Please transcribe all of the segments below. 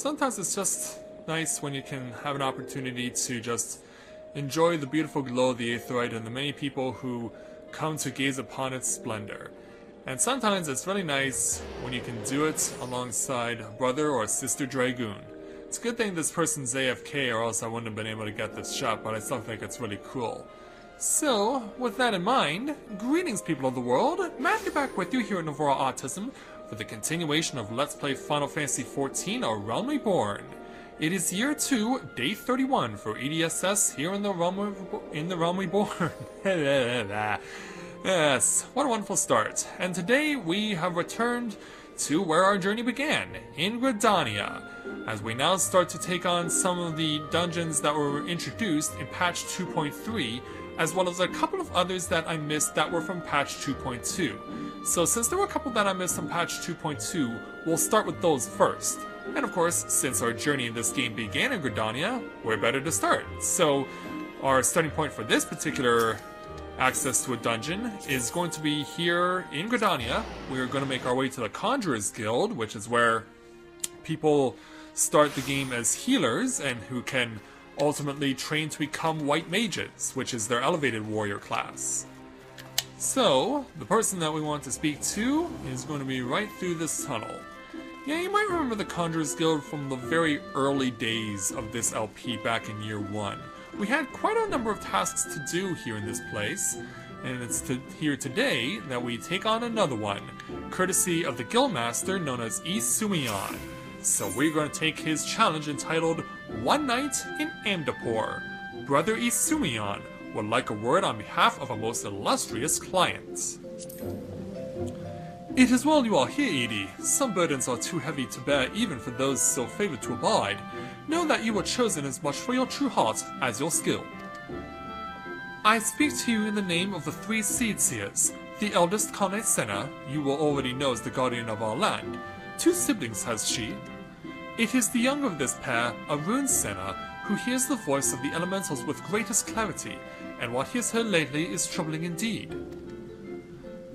sometimes it's just nice when you can have an opportunity to just enjoy the beautiful glow of the aetheryte and the many people who come to gaze upon its splendor. And sometimes it's really nice when you can do it alongside a brother or a sister Dragoon. It's a good thing this person's AFK, or else I wouldn't have been able to get this shot, but I still think it's really cool. So, with that in mind, greetings people of the world, Matthew back with you here at Novora Autism for the continuation of Let's Play Final Fantasy XIV, A Realm Reborn. It is year 2, day 31 for EDSS here in the Realm Reborn. Yes, what a wonderful start. And today we have returned to where our journey began, in Gridania, as we now start to take on some of the dungeons that were introduced in patch 2.3, as well as a couple of others that I missed that were from patch 2.2. So since there were a couple that I missed from patch 2.2, we'll start with those first. And of course, since our journey in this game began in Gridania, where better to start? So our starting point for this particular access to a dungeon is going to be here in Gridania. We're going to make our way to the Conjurer's Guild, which is where people start the game as healers and who can ultimately train to become white mages, which is their elevated warrior class. So, the person that we want to speak to is going to be right through this tunnel. Yeah, you might remember the Conjurer's Guild from the very early days of this LP back in year 1. We had quite a number of tasks to do here in this place, and it's here today that we take on another one, courtesy of the Guildmaster known as Isumion. So we're going to take his challenge entitled One Night in Amdapor. Brother Isumion would like a word on behalf of a most illustrious client. It is well you are here, Edie. Some burdens are too heavy to bear even for those so favored to abide. Know that you were chosen as much for your true heart as your skill. I speak to you in the name of the 3 Seed Seers. The eldest, Kane Senna, you will already know as the guardian of our land. 2 siblings has she. It is the younger of this pair, Arun Senna, who hears the voice of the elementals with greatest clarity, and what he has heard lately is troubling indeed.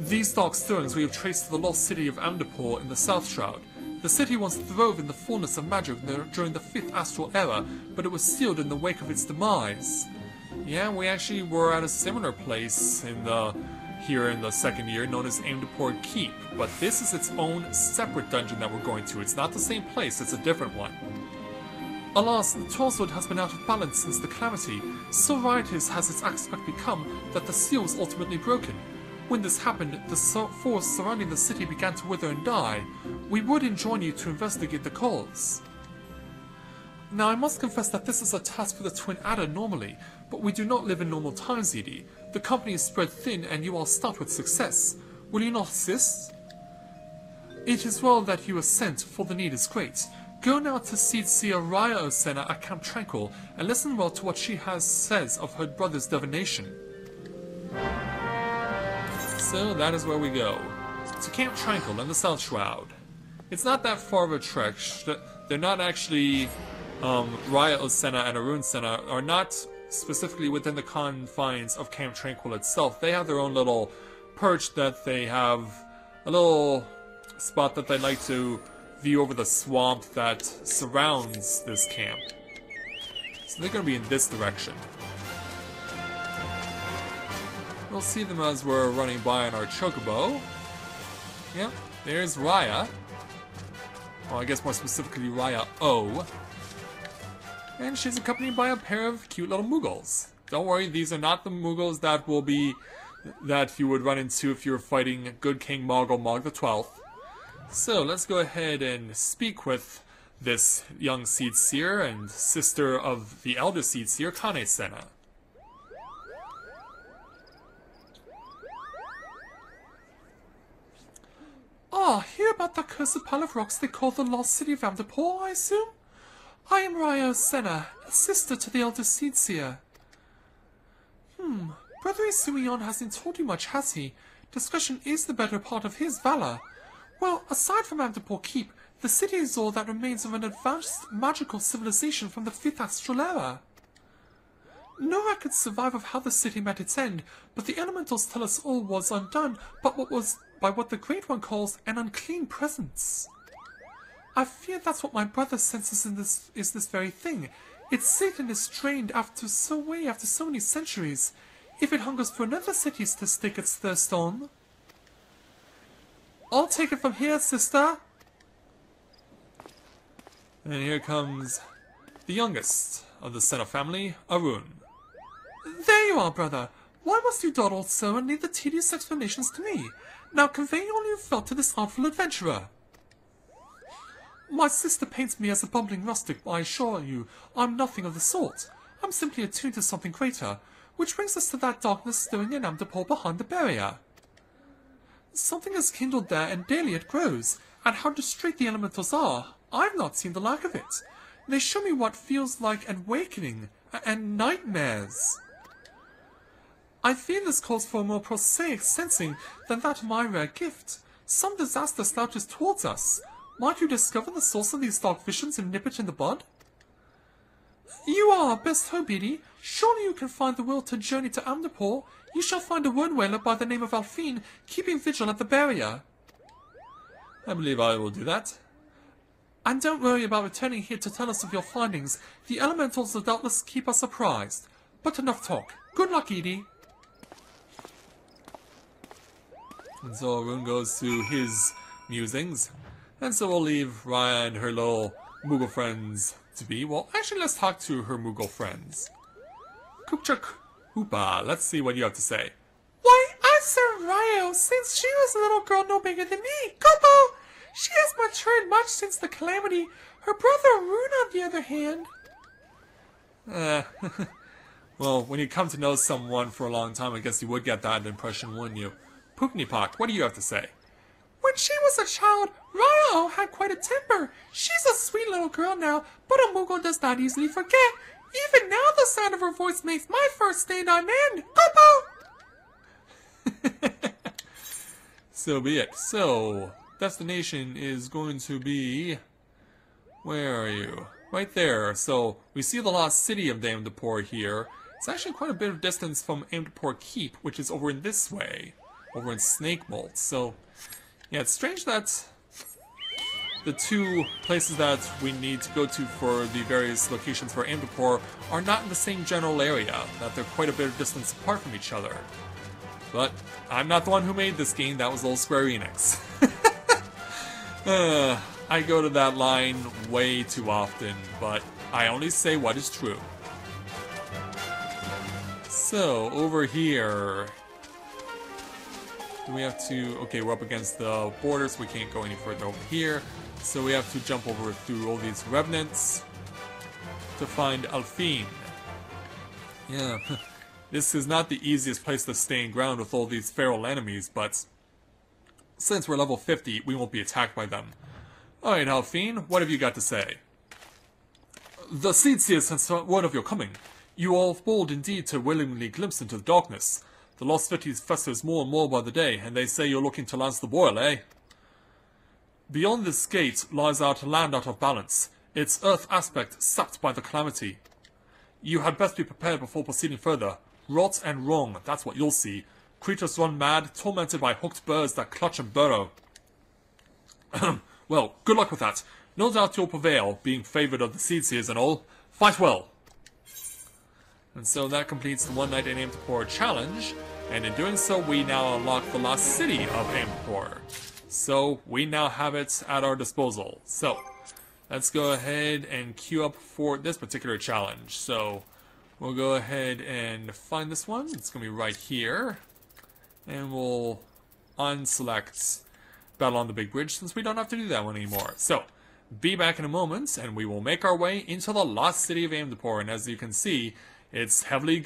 These dark stirrings we have traced to the lost city of Amdapor in the South Shroud. The city once throve in the fullness of magic during the 5th Astral Era, but it was sealed in the wake of its demise. Yeah, we actually were at a similar place here in the 2nd year, known as Amdapor Keep, but this is its own separate dungeon that we're going to. It's not the same place, it's a different one. Alas, the Torswood has been out of balance since the calamity. So riotous has its aspect become that the seal was ultimately broken. When this happened, the forest surrounding the city began to wither and die. We would enjoin you to investigate the cause. Now, I must confess that this is a task for the Twin Adder normally, but we do not live in normal times, Edie. The company is spread thin and you are stuffed with success. Will you not assist? It is well that you are sent, for the need is great. Go now to Seed Seer Raya Osena at Camp Tranquil and listen well to what she says of her brother's divination. So that is where we go. To Camp Tranquil in the South Shroud. It's not that far of a trek. They're not actually... Raya Osena and Arun Senna are not specifically within the confines of Camp Tranquil itself. They have their own little perch that they have a little spot that they like to view over the swamp that surrounds this camp. So they're going to be in this direction. We'll see them as we're running by on our chocobo. Yep, there's Raya. Well, I guess more specifically Raya O. And she's accompanied by a pair of cute little Moogles. Don't worry, these are not the Moogles that you would run into if you were fighting good King Moggle Mog the 12th. So let's go ahead and speak with this young Seed Seer and sister of the elder Seed Seer, Kane Senna. Ah, hear about that cursed pile of rocks they call the lost city of Amdapor, I assume? I am Raya Senna, a sister to the elder Seed Seer. Brother Isumion hasn't told you much, has he? Discretion is the better part of his valor. Well, aside from Amdapor Keep, the city is all that remains of an advanced magical civilization from the 5th Astral Era. No records survive of how the city met its end, but the elementals tell us all was undone by what the Great One calls an unclean presence. I fear that's what my brother senses in this very thing. Its Satan is strained after so many centuries. If it hungers for another city to stake its thirst on. I'll take it from here, sister. And here comes the youngest of the Senna family, Arun. There you are, brother. Why must you dawdle so and leave the tedious explanations to me? Now convey all you felt to this artful adventurer. My sister paints me as a bumbling rustic, but I assure you, I'm nothing of the sort. I'm simply attuned to something greater, which brings us to that darkness stirring in Amdapor behind the barrier. Something has kindled there, and daily it grows, and how distrait the elementals are. I've not seen the like of it. They show me what feels like an awakening, and nightmares. I fear this calls for a more prosaic sensing than that of my rare gift. Some disaster slouches towards us. Might you discover the source of these dark visions and nip it in the bud? You are our best hope, Edie. Surely you can find the will to journey to Amdapor. You shall find a word whaler by the name of Alphine, keeping vigil at the barrier. I believe I will do that. And don't worry about returning here to tell us of your findings. The elementals will doubtless keep us apprised. But enough talk. Good luck, Edie. And so Arun goes to his musings. And so we'll leave Raya and her little Moogle friends to be. Well, actually, let's talk to her Moogle friends. Kupchak Hoopa, let's see what you have to say. Why, I served Ryo since she was a little girl no bigger than me. Kupo! She has matured much since the calamity. Her brother Arun, on the other hand. Well, when you come to know someone for a long time, I guess you would get that impression, wouldn't you? Pooknipak, what do you have to say? When she was a child, Ryo had quite a temper. She's a sweet little girl now, but a Moogle does not easily forget. Even now the sound of her voice makes my first stand on end. Kupo! So be it. So, destination is going to be... Where are you? Right there. So, we see the lost city of Amdapor here. It's actually quite a bit of distance from Amdapor Keep, which is over in this way. Over in Snake Mold. So, yeah, it's strange that the two places that we need to go to for the various locations for Amdapor are not in the same general area, that they're quite a bit of distance apart from each other. But I'm not the one who made this game, that was old Square Enix. I go to that line way too often, but I only say what is true. So, over here... Do we have to... Okay, we're up against the border, so we can't go any further over here. So we have to jump over through all these revenants to find Alphine. Yeah, this is not the easiest place to stand ground with all these feral enemies, but since we're level 50, we won't be attacked by them. Alright, Alphine, what have you got to say? The Seed Seers has word of your coming. You are bold indeed to willingly glimpse into the darkness. The Lost City festers more and more by the day, and they say you're looking to lance the boil, eh? Beyond this gate lies out a land out of balance, its earth aspect sapped by the calamity. You had best be prepared before proceeding further. Rot and wrong, that's what you'll see. Creatures run mad, tormented by hooked birds that clutch and burrow. Well, good luck with that. No doubt you'll prevail, being favoured of the Seed Seers and all. Fight well! And so that completes the One Night in Amdapor challenge, and in doing so we now unlock the lost city of Amdapor. So we now have it at our disposal. So let's go ahead and queue up for this particular challenge. So we'll go ahead and find this one. It's going to be right here. And we'll unselect Battle on the Big Bridge since we don't have to do that one anymore. So be back in a moment and we will make our way into the lost city of Amdapor. And as you can see, it's heavily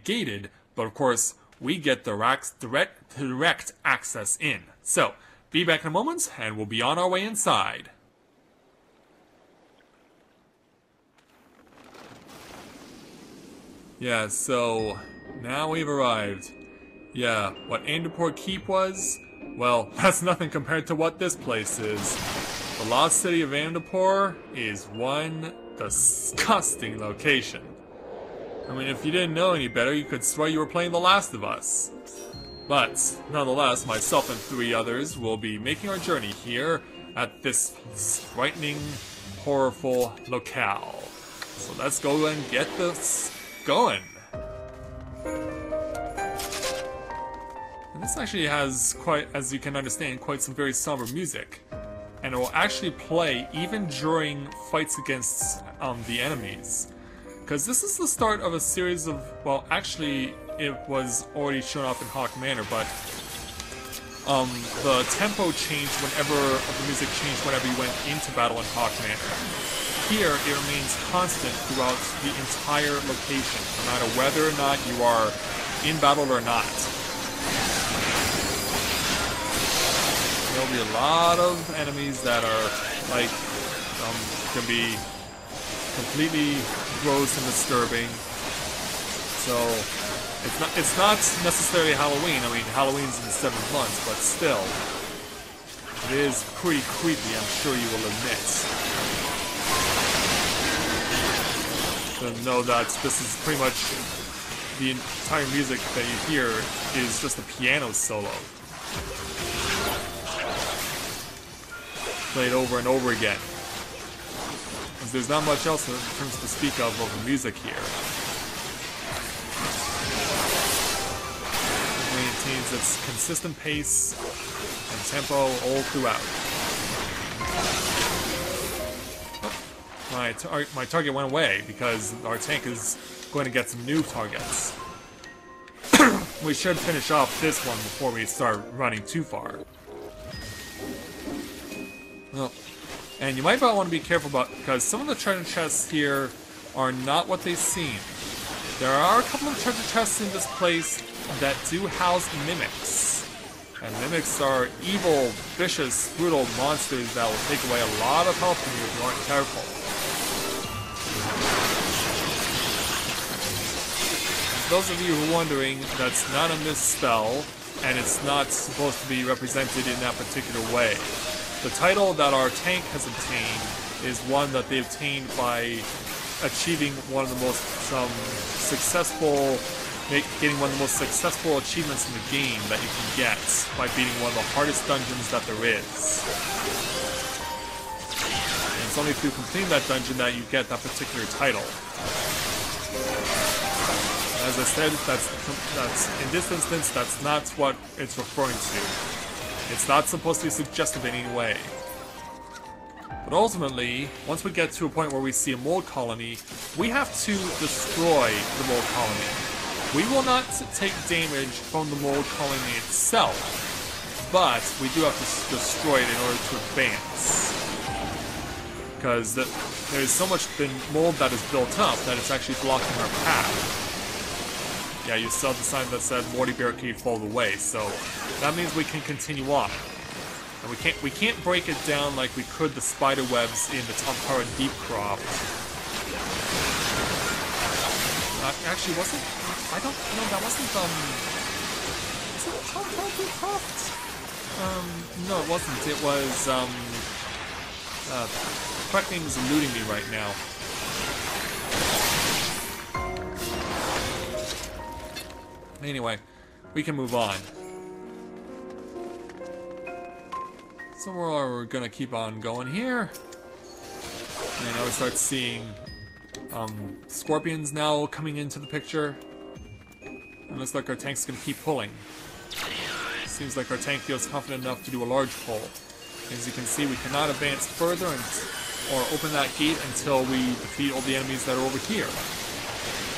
gated, but of course we get direct access in. So, be back in a moment, and we'll be on our way inside. Yeah, so, now we've arrived. Yeah, what Amdapor Keep was? Well, that's nothing compared to what this place is. The lost city of Amdapor is one disgusting location. I mean, if you didn't know any better, you could swear you were playing The Last of Us. But, nonetheless, myself and 3 others will be making our journey here at this frightening, horrorful locale. So let's go and get this going. And this actually has quite, as you can understand, quite some very somber music. And it will actually play even during fights against the enemies. Because this is the start of a series of, well, actually it was already shown up in Hawk Manor, but the tempo changed whenever, the music changed whenever you went into battle in Hawk Manor. Here, it remains constant throughout the entire location, no matter whether or not you are in battle or not. There'll be a lot of enemies that are, like, can be completely gross and disturbing. So, it's not necessarily Halloween. I mean, Halloween's in the 7th month, but still, it is pretty creepy, I'm sure you will admit. So know that this is pretty much the entire music that you hear is just a piano solo. Played over and over again. Because there's not much else in terms to speak of the music here. It maintains its consistent pace and tempo all throughout. Oh, my target went away because our tank is going to get some new targets. We should finish off this one before we start running too far. Well, and you might want to be careful about, because some of the treasure chests here are not what they seem. There are a couple of treasure chests in this place that do house mimics. And mimics are evil, vicious, brutal monsters that will take away a lot of health from you if you aren't careful. Those of you who are wondering, that's not a misspell, and it's not supposed to be represented in that particular way. The title that our tank has obtained is one that they obtained by achieving one of the most getting one of the most successful achievements in the game that you can get by beating one of the hardest dungeons that there is. And it's only through completing that dungeon that you get that particular title. As I said, that's in this instance, that's not what it's referring to. It's not supposed to be suggestive in any way. But ultimately, once we get to a point where we see a mold colony, we have to destroy the mold colony. We will not take damage from the mold colony itself, but we do have to destroy it in order to advance. Because there's so much mold that is built up that it's actually blocking our path. Yeah, you saw the sign that said Morty Barricade fold away, so that means we can continue on. And we can't break it down like we could the spider webs in the Tomkara Deepcroft. Actually, wasn't, I don't know, that wasn't was it Tomkara Deepcroft? No, it wasn't. It was correct name is eluding me right now. Anyway, we can move on. So we're gonna keep on going here. And now we start seeing scorpions now coming into the picture. It looks like our tank's gonna keep pulling. Seems like our tank feels confident enough to do a large pull. As you can see, we cannot advance further or open that gate until we defeat all the enemies that are over here.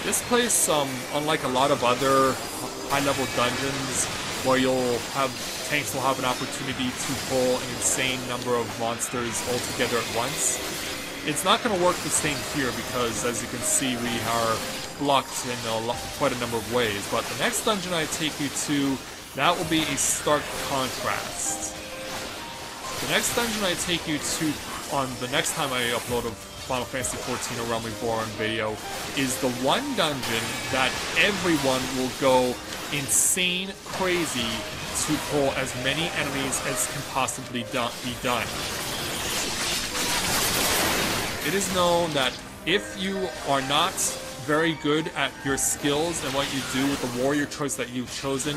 This place, unlike a lot of other high-level dungeons, where tanks will have an opportunity to pull an insane number of monsters all together at once, it's not going to work the same here because, as you can see, we are blocked in quite a number of ways. But the next dungeon I take you to, that will be a stark contrast. The next dungeon I take you to on the next time I upload a Final Fantasy XIV A Realm Reborn video is the one dungeon that everyone will go insane crazy to pull as many enemies as can possibly be done. It is known that if you are not very good at your skills and what you do with the warrior choice that you've chosen,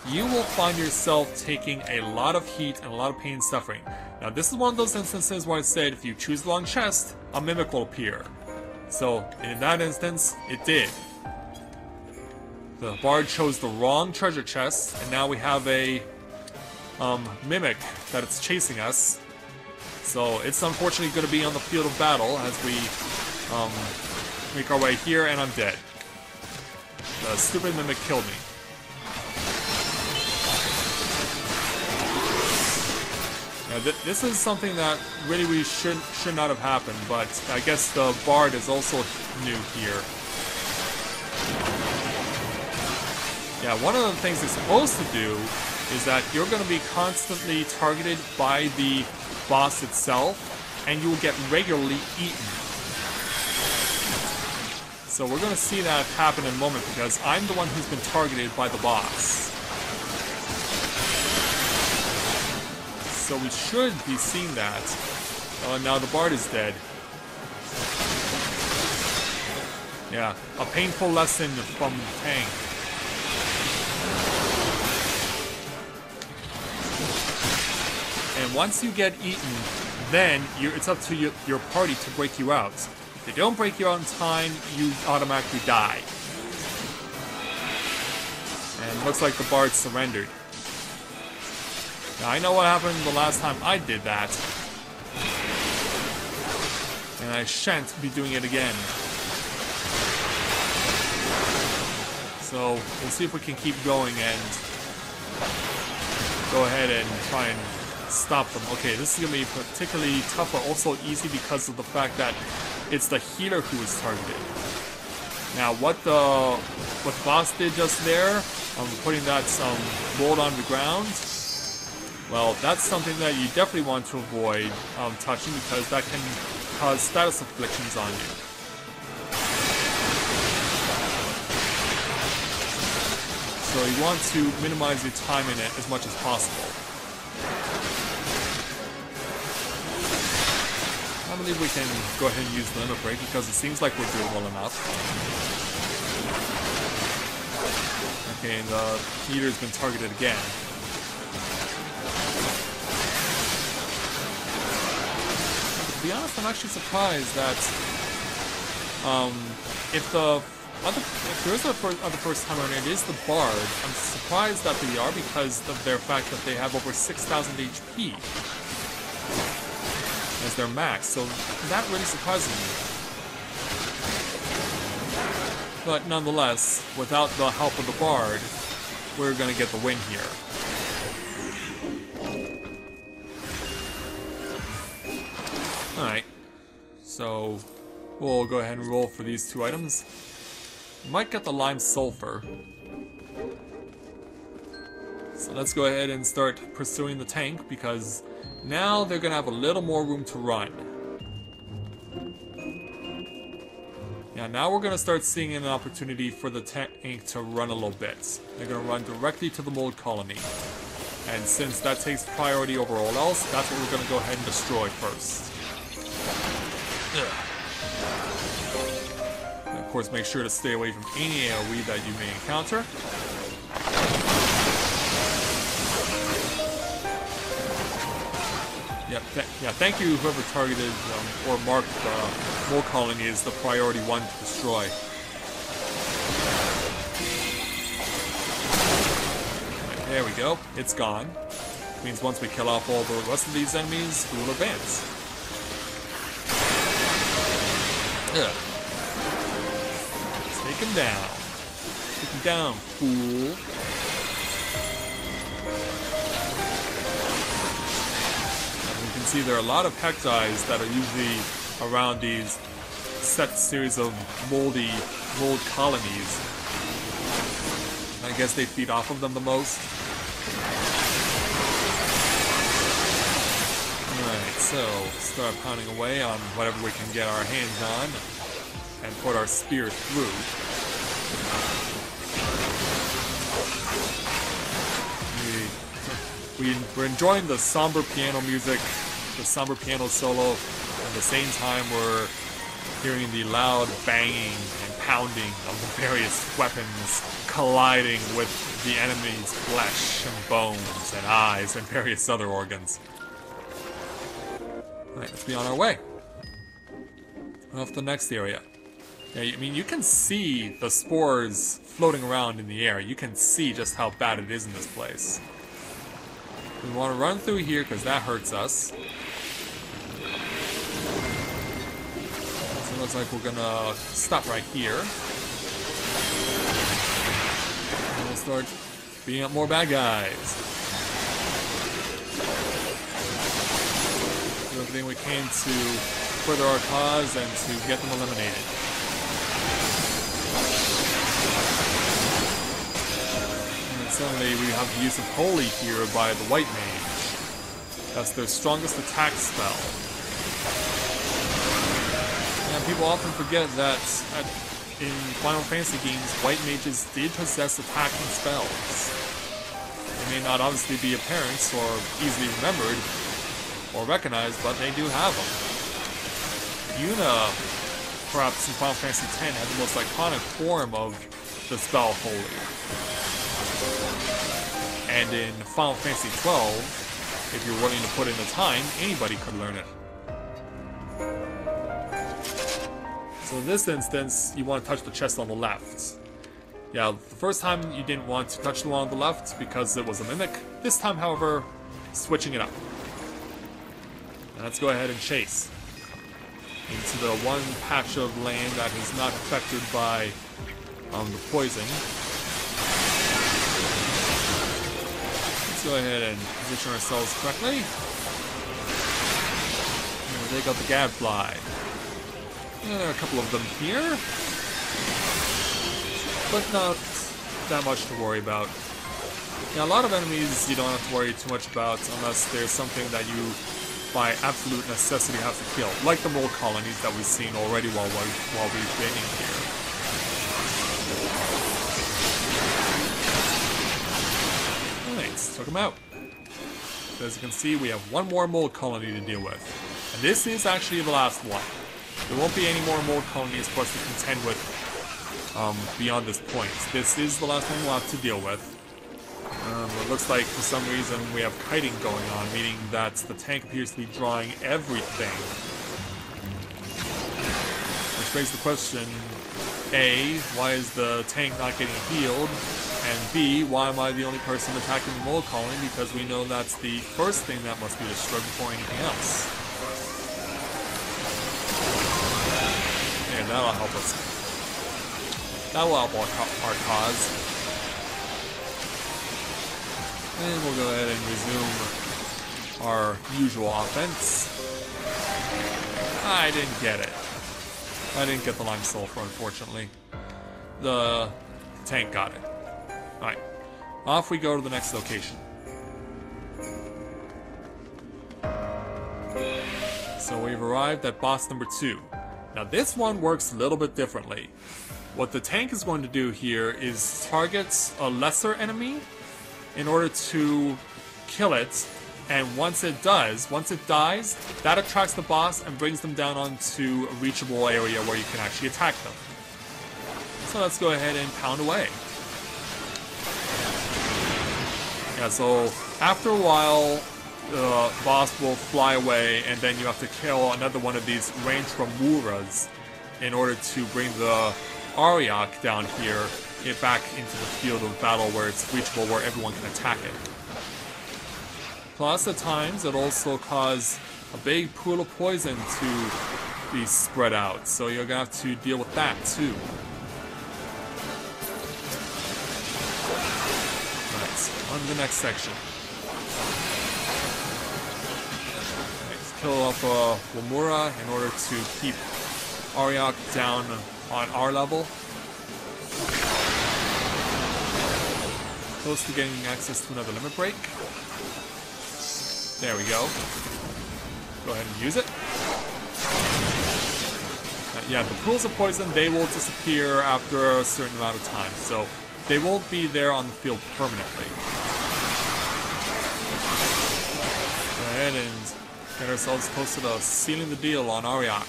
you will find yourself taking a lot of heat and a lot of pain and suffering. Now, this is one of those instances where I said if you choose the wrong chest, a mimic will appear. So, in that instance, it did. The bard chose the wrong treasure chest, and now we have a mimic that it's chasing us. So it's unfortunately going to be on the field of battle as we make our way here, and I'm dead. The stupid mimic killed me. Now this is something that really should not have happened, but I guess the bard is also new here. Yeah, one of the things it's supposed to do is that you're going to be constantly targeted by the boss itself, and you will get regularly eaten. So we're going to see that happen in a moment, because I'm the one who's been targeted by the boss. So we should be seeing that. Now the bard is dead. Yeah, a painful lesson from the tank. And once you get eaten, then it's up to your party to break you out. If they don't break you out in time, you automatically die. And it looks like the bard surrendered. Now, I know what happened the last time I did that. And I shan't be doing it again. So, we'll see if we can keep going and go ahead and try and stop them. Okay, this is going to be particularly tough, but also easy because of the fact that it's the healer who is targeted. Now, what the boss did just there, putting that mold on the ground, well, that's something that you definitely want to avoid touching, because that can cause status afflictions on you. So you want to minimize your time in it as much as possible. I believe we can go ahead and use the limit break, because it seems like we're doing well enough. Okay, and the heater's been targeted again. To be honest, I'm actually surprised that if there is a first timer and it is the bard, I'm surprised that they are, because of their fact that they have over 6,000 HP as their max, so that really surprises me. But nonetheless, without the help of the bard, we're gonna get the win here. Alright, so we'll go ahead and roll for these two items. Might get the lime sulfur. So let's go ahead and start pursuing the tank, because now they're gonna have a little more room to run. Yeah, now we're gonna start seeing an opportunity for the tank to run a little bit. They're gonna run directly to the mold colony. And since that takes priority over all else, that's what we're gonna go ahead and destroy first. And of course, make sure to stay away from any AoE that you may encounter. Yeah, thank you whoever targeted or marked the mole colony as the priority one to destroy. Right, there we go. It's gone. Means once we kill off all the rest of these enemies, we will advance. Ugh. Take him down. Take him down, fool. See, there are a lot of cacti that are usually around these set series of mold colonies. I guess they feed off of them the most. Alright, so start pounding away on whatever we can get our hands on and put our spear through. We're enjoying the somber piano music, the somber piano solo, at the same time we're hearing the loud banging and pounding of the various weapons colliding with the enemy's flesh and bones and eyes and various other organs. Alright, let's be on our way. Off to the next area. Yeah, I mean, you can see the spores floating around in the air. You can see just how bad it is in this place. We want to run through here because that hurts us. So it looks like we're gonna stop right here. And we'll start beating up more bad guys. Do everything we can to further our cause and to get them eliminated. And then suddenly we have the use of Holy here by the White Mage. That's their strongest attack spell. And people often forget that in Final Fantasy games, White Mages did possess attacking spells. They may not obviously be apparent or easily remembered or recognized, but they do have them. Yuna, perhaps in Final Fantasy X, had the most iconic form of the spell Holy. And in Final Fantasy XII, if you're willing to put in the time, anybody could learn it. So in this instance, you want to touch the chest on the left. Yeah, the first time you didn't want to touch the one on the left because it was a mimic. This time, however, switching it up. And let's go ahead and chase into the one patch of land that is not affected by the poison. Let's go ahead and position ourselves correctly. And we'll take out the gadfly. And there are a couple of them here, but not that much to worry about. Now, a lot of enemies you don't have to worry too much about unless there's something that you by absolute necessity have to kill, like the mole colonies that we've seen already while we've been in here. Alright, took him out. So as you can see, we have one more mole colony to deal with. And this is actually the last one. There won't be any more mole colonies for us to contend with beyond this point. This is the last one we'll have to deal with. It looks like for some reason we have kiting going on, meaning that the tank appears to be drawing everything. Which begs the question, A, why is the tank not getting healed? And B, why am I the only person attacking the mole colony? Because we know that's the first thing that must be destroyed before anything else. Yeah, that'll help us. That will help our cause. And we'll go ahead and resume our usual offense. I didn't get it. I didn't get the lime sulfur, unfortunately. The tank got it. Alright. Off we go to the next location. So we've arrived at boss number 2. Now this one works a little bit differently. What the tank is going to do here is target a lesser enemy in order to kill it, and once it dies, that attracts the boss and brings them down onto a reachable area where you can actually attack them. So let's go ahead and pound away. Yeah, so after a while, the boss will fly away, and then you have to kill another one of these ranged Ramuras in order to bring the Ariak down here, get back into the field of battle where it's reachable, where everyone can attack it. Plus, at times, it'll also cause a big pool of poison to be spread out, so you're gonna have to deal with that too. Right, on to the next section. Let's kill off Wamura in order to keep Ariak down on our level. Close to getting access to another limit break. There we go. Go ahead and use it. Yeah, the pools of poison, they will disappear after a certain amount of time, so they won't be there on the field permanently. Go ahead and get ourselves close to sealing the deal on Ariak.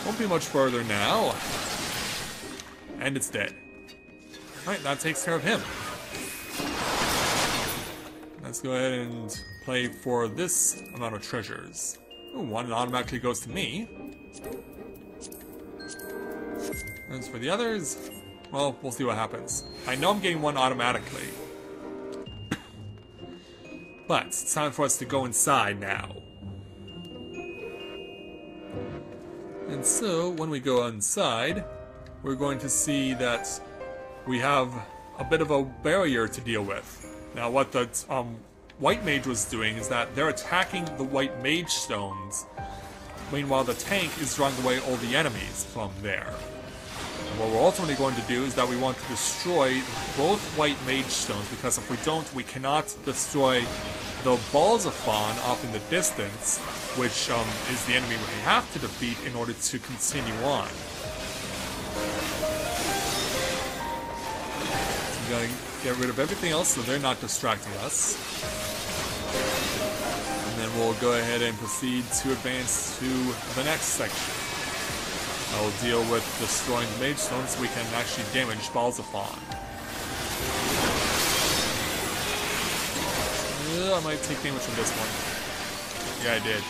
Won't be much further now. And it's dead. Alright, that takes care of him. Let's go ahead and play for this amount of treasures. Ooh, one automatically goes to me. As for the others, well, we'll see what happens. I know I'm getting one automatically. But it's time for us to go inside now. And so, when we go inside, we're going to see that we have a bit of a barrier to deal with. Now, what the white mage was doing is that they're attacking the white mage stones. Meanwhile, the tank is drawing away all the enemies from there. And what we're ultimately going to do is that we want to destroy both white mage stones, because if we don't, we cannot destroy the balls of fawn off in the distance, which is the enemy we have to defeat in order to continue on. So we gotta get rid of everything else so they're not distracting us. And then we'll go ahead and proceed to advance to the next section. I'll deal with destroying the mage stones so we can actually damage balls of fawn. I might take damage from this one. Yeah, I did.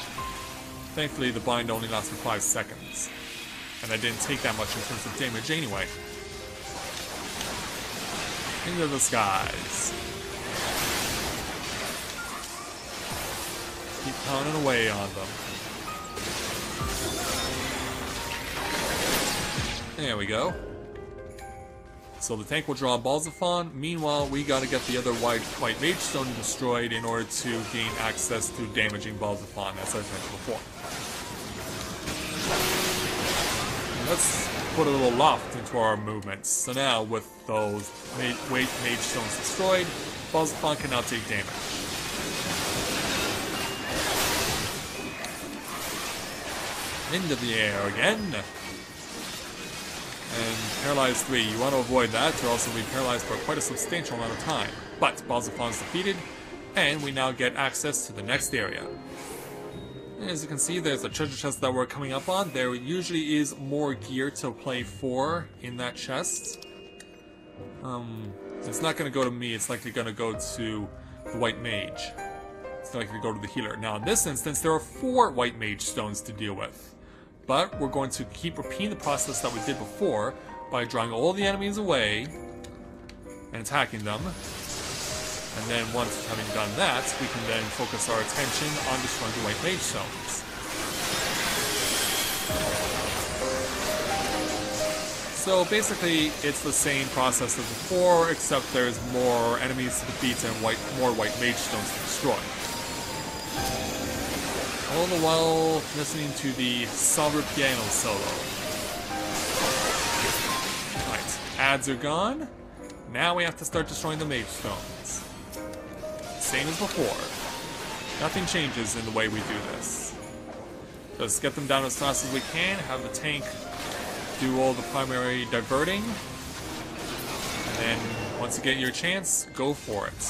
Thankfully, the bind only lasts for 5 seconds. And I didn't take that much in terms of damage anyway. Into the skies. Keep pounding away on them. There we go. So the tank will draw balls of fawn. Meanwhile, we gotta get the other white mage stone destroyed in order to gain access to damaging balls of fawn, as I've mentioned before. Let's put a little loft into our movements. So now, with those white mage stones destroyed, balls of fawn can now take damage. Into the air again. And Paralyzed 3, you want to avoid that, or else you'll be paralyzed for quite a substantial amount of time. But balls of fawn is defeated, and we now get access to the next area. As you can see, there's a treasure chest that we're coming up on. There usually is more gear to play for in that chest. It's not going to go to me, it's likely going to go to the white mage. It's likely to go to the healer. Now in this instance, there are 4 white mage stones to deal with. But we're going to keep repeating the process that we did before by drawing all the enemies away and attacking them. And then once having done that, we can then focus our attention on destroying the white mage stones. So basically, it's the same process as before, except there's more enemies to defeat and more white mage stones to destroy. All the while listening to the somber piano solo. Right, ads are gone. Now we have to start destroying the mage stones. Same as before. Nothing changes in the way we do this. Just get them down as fast as we can, have the tank do all the primary diverting, and then once you get your chance, go for it.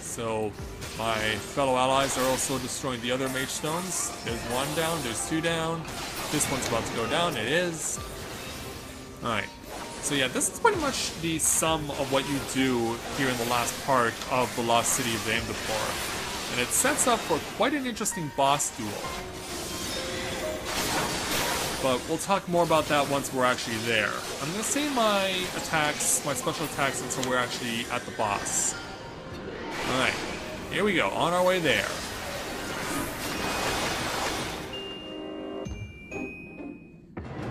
So, my fellow allies are also destroying the other mage stones. There's 1 down, there's 2 down. This one's about to go down, it is. Alright. So yeah, this is pretty much the sum of what you do here in the last part of the Lost City of Amdapor. And it sets up for quite an interesting boss duel. But we'll talk more about that once we're actually there. I'm going to save my attacks, my special attacks, until we're actually at the boss. Alright, here we go, on our way there.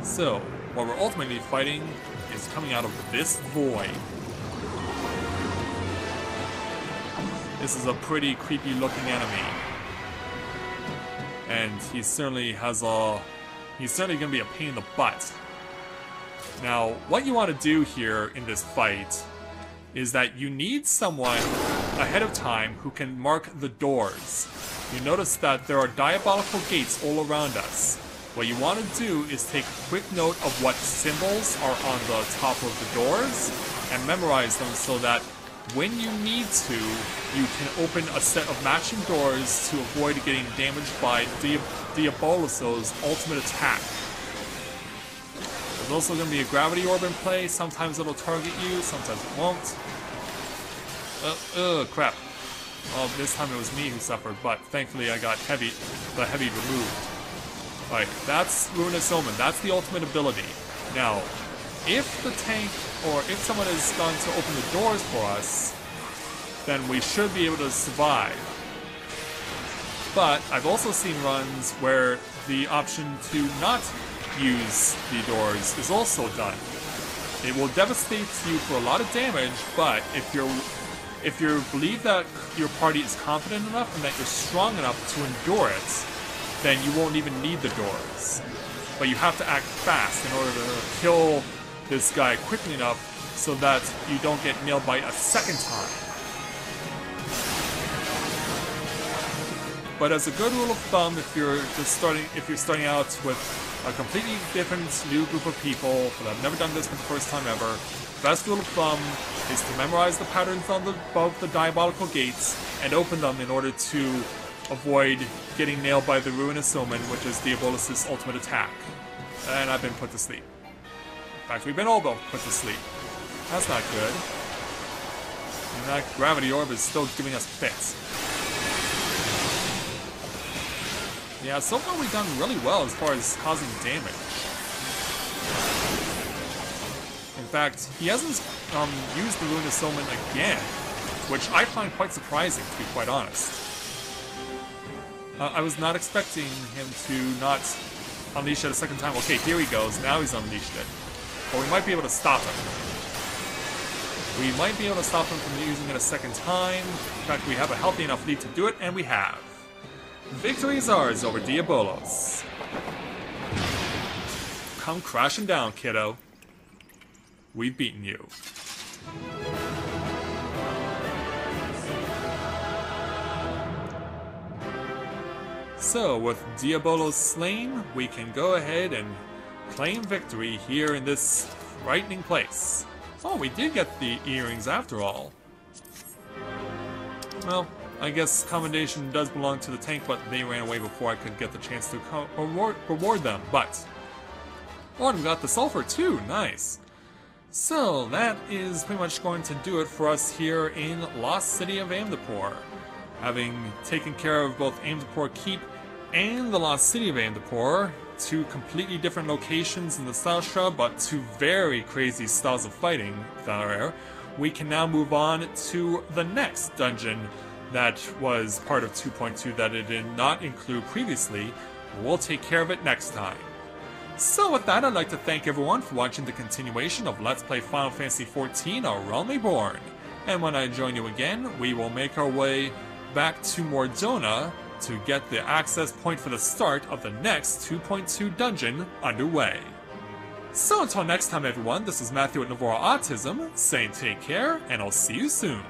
So, what we're ultimately fighting is coming out of this void. This is a pretty creepy looking enemy. And he certainly he's certainly going to be a pain in the butt. Now, what you want to do here in this fight is that you need someone ahead of time who can mark the doors. You notice that there are diabolical gates all around us. What you want to do is take a quick note of what symbols are on the top of the doors and memorize them so that when you need to, you can open a set of matching doors to avoid getting damaged by Diaboloso's ultimate attack. There's also going to be a gravity orb in play. Sometimes it'll target you, sometimes it won't. Crap. Well, this time it was me who suffered, but thankfully I got the heavy removed. Alright, that's Ruinous Omen. That's the ultimate ability. Now, if the tank, or if someone is going to open the doors for us, then we should be able to survive. But I've also seen runs where the option to not use the doors is also done. It will devastate you for a lot of damage, but if you believe that your party is confident enough and that you're strong enough to endure it, then you won't even need the doors. But you have to act fast in order to kill this guy quickly enough so that you don't get nailed by a second time. But as a good rule of thumb, if you're starting out with a completely different new group of people that have never done this for the first time ever, best rule of thumb is to memorize the patterns on above the diabolical gates and open them in order to avoid getting nailed by the Ruinous Omen, which is Diabolus' ultimate attack. And I've been put to sleep. In fact, we've been all both put to sleep. That's not good. And that gravity orb is still giving us fits. Yeah, so far we've done really well as far as causing damage. In fact, he hasn't used the Ruinous Omen again, which I find quite surprising, to be quite honest. I was not expecting him to not unleash it a second time. Okay, here he goes. Now he's unleashed it. But we might be able to stop him. We might be able to stop him from using it a second time. In fact, we have a healthy enough lead to do it, and we have. Victory is ours over Diabolos. Come crashing down, kiddo. We've beaten you. So, with Diabolos slain, we can go ahead and claim victory here in this frightening place. Oh, we did get the earrings after all. Well, I guess commendation does belong to the tank, but they ran away before I could get the chance to reward them, but... Oh, and we got the sulfur too, nice. So, that is pretty much going to do it for us here in Lost City of Amdapor. Having taken care of both Amdapor Keep and the Lost City of Amdapor, two completely different locations in the Stalstra, but two very crazy styles of fighting, we can now move on to the next dungeon that was part of 2.2 that it did not include previously. We'll take care of it next time. So with that, I'd like to thank everyone for watching the continuation of Let's Play Final Fantasy XIV, A Realm Reborn. And when I join you again, we will make our way back to Mordona to get the access point for the start of the next 2.2 dungeon underway. So until next time everyone, this is Matthew at Navora Autism, saying take care, and I'll see you soon.